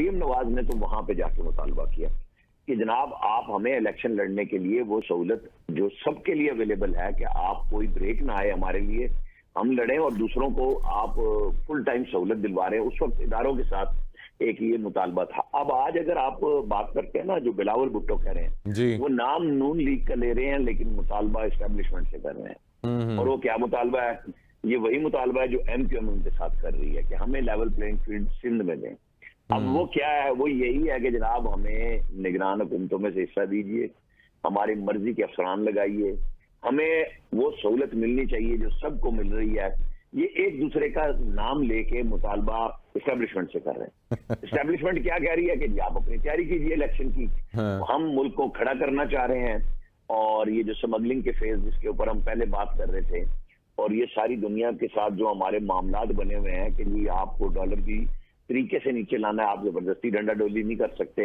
मरीम नवाज ने तो वहां पे जाके मुतालबा किया कि जनाब आप हमें इलेक्शन लड़ने के लिए वो सहूलत जो सबके लिए अवेलेबल है कि आप कोई ब्रेक ना आए हमारे लिए, हम लड़ें और दूसरों को आप फुल टाइम सहूलत दिलवा रहे हैं। उस वक्त इदारों के साथ एक ये मुतालबा था। अब आज अगर आप बात करते हैं ना, जो बिलावल भुट्टो कह रहे हैं, जी। वो नाम नून लीग का ले रहे हैं लेकिन मुतालबा एस्टेब्लिशमेंट से कर रहे हैं। और वो क्या मुतालबा है? ये वही मुतालबा है जो MQM उनके साथ कर रही है कि हमें लेवल प्लेइंग फील्ड सिंध में दें। अब वो क्या है? वो यही है कि जनाब हमें निगरान हुकूमतों में से हिस्सा दीजिए, हमारी मर्जी के अफसरान लगाइए, हमें वो सहूलत मिलनी चाहिए जो सबको मिल रही है। ये एक दूसरे का नाम लेके मुतालबा एस्टेब्लिशमेंट से कर रहे हैं। एस्टेब्लिशमेंट क्या कह रही है कि जी आप अपनी तैयारी कीजिए इलेक्शन की, हाँ। हम मुल्क को खड़ा करना चाह रहे हैं। और ये जो स्मगलिंग के फेज जिसके ऊपर हम पहले बात कर रहे थे, और ये सारी दुनिया के साथ जो हमारे मामलात बने हुए हैं कि जी आपको डॉलर की तरीके से नीचे लाना है, आप जबरदस्ती डंडा डोली नहीं कर सकते।